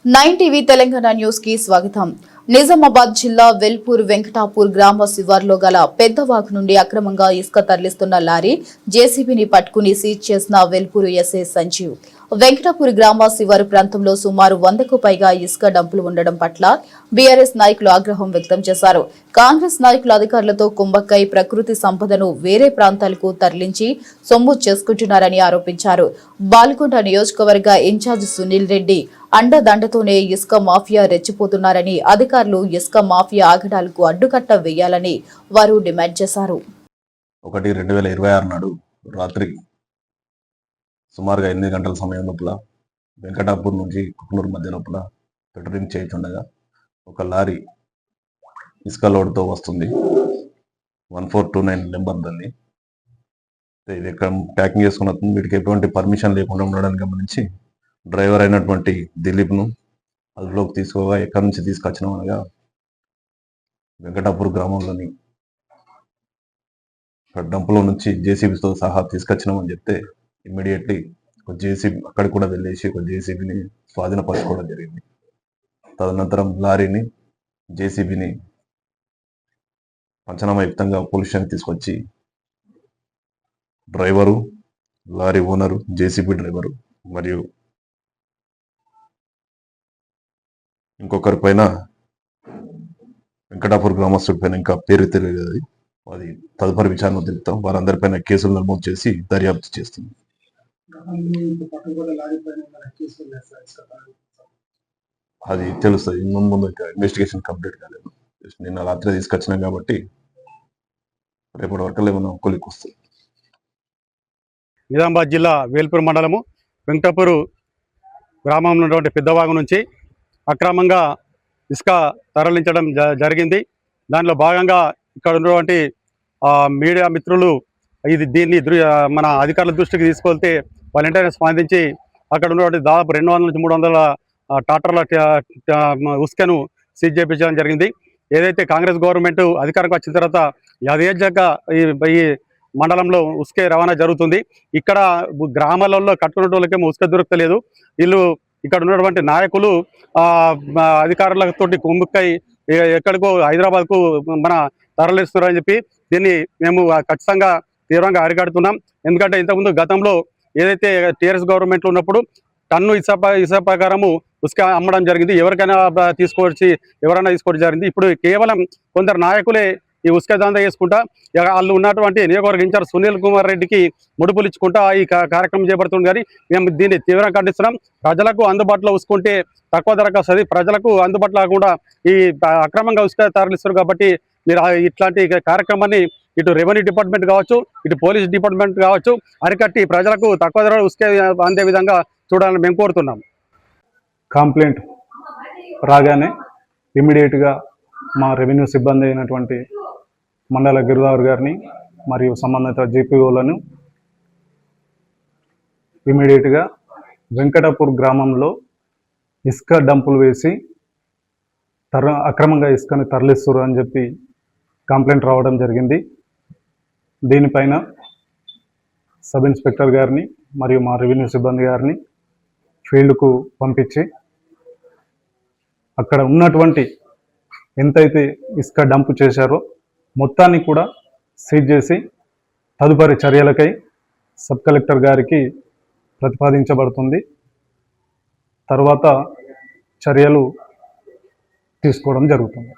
9 TV Telangana news కి స్వాగతం. నిజామాబాద్ జిల్లా వెల్పూర్ వెంకటాపూర్ గ్రామ శివార్లో గల పెద్దవాగు నుండి అక్రమంగా ఇసుక తరలిస్తున్న లారీ జేసీబీని పట్టుకుని సీజ్ చేసిన వెల్పూర్ ఎస్ఐ సంజీవ్. వెంకటాపూర్ గ్రామ శివారు ప్రాంతంలో సుమారు 100కు పైగా ఇసుక డంపులు ఉండడం పట్ల బీఆర్ఎస్ నాయకులు ఆగ్రహం వ్యక్తం చేశారు. కాంగ్రెస్ నాయకులు అధికారులతో కుంభక్కై ప్రకృతి సంపదను వేరే ప్రాంతాలకు తరలించి సొమ్ము చేసుకుంటున్నారని ఆరోపించారు. బాల్కొండ నియోజకవర్గ ఇన్ఛార్జ్ సునీల్ రెడ్డి అండదండతోనే ఇసుక మాఫియా రెచ్చిపోతున్నారని, అధికారులు ఇసుక మాఫియా ఆగడాలకు అడ్డుకట్ట వేయాలని వారు డిమాండ్ చేశారు. 1/2026 నాడు రాత్రి సుమారుగా 8 గంటల సమయం లోపల వెంకటాపూర్ నుంచి కుక్నూరు మధ్య లోపల పెట్రోలింగ్ చేస్తుండగా ఒక లారీ ఇసుక లోడ్తో వస్తుంది. 1429 నెంబర్ దాన్ని. ఇది ఎక్కడ ప్యాకింగ్ చేసుకున్న వీటికి ఎటువంటి పర్మిషన్ లేకుండా ఉండడానికి గమనించి డ్రైవర్ అయినటువంటి దిలీప్ను అదుపులోకి తీసుకోగా ఎక్కడి నుంచి తీసుకొచ్చినాం అనగా వెంకటాపూర్ గ్రామంలోని డంపులో నుంచి జేసీబీతో సహా తీసుకొచ్చినామని చెప్తే ఇమ్మీడియట్లీ ఒక జేసీబీ అక్కడికి కూడా వెళ్ళేసి ఒక జేసీబీని స్వాధీనపరచుకోవడం జరిగింది. తదనంతరం లారీని జేసీబీని పంచనామాయుక్తంగా పోలీస్ స్టేషన్కి తీసుకొచ్చి driver, lorry owner, JCB driver మరియు ఇంకొకరి పైన వెంకటాపూర్ గ్రామస్తుడి పైన ఇంకా పేరు తెలియదు, అది తదుపరి విచారణ తెలుపుతాం. వారందరిపైన కేసులు నమోదు చేసి దర్యాప్తు చేస్తుంది. అది తెలుస్తుంది. ముందు ఇన్వెస్టిగేషన్ కంప్లీట్ కాలేదు. నిన్న రాత్రి తీసుకొచ్చినాం కాబట్టి రేపటి వరకు ఏమన్నా కొలికి వస్తుంది. నిజామాబాద్ జిల్లా వేల్పూర్ మండలము వెంకటాపూర్ గ్రామంలో ఉన్నటువంటి పెద్దవాగు నుంచి అక్రమంగా ఇసుక తరలించడం జరిగింది. దానిలో భాగంగా ఇక్కడ ఉన్నటువంటి మీడియా మిత్రులు దీన్ని మన అధికారుల దృష్టికి తీసుకెళ్తే వాళ్ళు వెంటనే స్పందించి అక్కడ ఉన్నటువంటి దాదాపు 200 నుంచి 300 టాటర్ల ఉసుకను సీజ్ చేయించడం జరిగింది. ఏదైతే కాంగ్రెస్ గవర్నమెంట్ అధికారంకి వచ్చిన తర్వాత యథేచ్ఛగా ఈ మండలంలో ఉసుకే రవాణా జరుగుతుంది. ఇక్కడ గ్రామాలలో కట్టుకున్న వాళ్ళకేమో ఉసుక దొరకలేదు. వీళ్ళు ఇక్కడ ఉన్నటువంటి నాయకులు అధికారులతో కుమ్ముక్కై ఎక్కడికో హైదరాబాద్కు మన తరలిస్తున్నారని చెప్పి దీన్ని మేము ఖచ్చితంగా తీవ్రంగా అరికడుతున్నాం. ఎందుకంటే ఇంతకుముందు గతంలో ఏదైతే టీఆర్ఎస్ గవర్నమెంట్లో ఉన్నప్పుడు టన్ను ఇసుక ప్రకారము ఉసుక అమ్మడం జరిగింది. ఎవరైనా తీసుకోవడం జరిగింది. ఇప్పుడు కేవలం కొందరు నాయకులే ఈ ఉసుక దందా చేసుకుంటా వాళ్ళు ఉన్నటువంటి నియోజకవర్గ ఇన్ఛార్జ్ సునీల్ కుమార్ రెడ్డికి ముడుపులు ఇచ్చుకుంటా ఈ కార్యక్రమం చేపడుతుంది. కానీ మేము దీన్ని తీవ్రంగా ఖండిస్తున్నాం. ప్రజలకు అందుబాటులో ఉసుకుంటే తక్కువ ధరకు వస్తుంది. ప్రజలకు అందుబాటులో కాకుండా ఈ అక్రమంగా ఉసుక తరలిస్తారు. కాబట్టి మీరు ఇట్లాంటి కార్యక్రమాన్ని ఇటు రెవెన్యూ డిపార్ట్మెంట్ కావచ్చు, ఇటు పోలీస్ డిపార్ట్మెంట్ కావచ్చు అరికట్టి ప్రజలకు తక్కువ ధర ఉసుక అందే విధంగా చూడాలని మేము కోరుతున్నాం. కంప్లైంట్ రాగానే ఇమ్మీడియట్గా మా రెవెన్యూ సిబ్బంది అయినటువంటి మండల గిరిదావర్ గారిని మరియు సంబంధిత జీపీఓలను ఇమ్మీడియట్గా వెంకటాపూర్ గ్రామంలో ఇసుక డంపులు వేసి అక్రమంగా ఇసుకని తరలిస్తున్నారు అని చెప్పి కంప్లైంట్ రావడం జరిగింది. దీనిపైన సబ్ ఇన్స్పెక్టర్ గారిని మరియు మా రెవెన్యూ సిబ్బంది గారిని ఫీల్డ్కు పంపించి అక్కడ ఉన్నటువంటి ఎంతైతే ఇసుక డంప్ చేశారో మొత్తాన్ని కూడా సీజ్ చేసి తదుపరి చర్యలకై సబ్ కలెక్టర్ గారికి ప్రతిపాదించబడుతుంది. తర్వాత చర్యలు తీసుకోవడం జరుగుతుంది.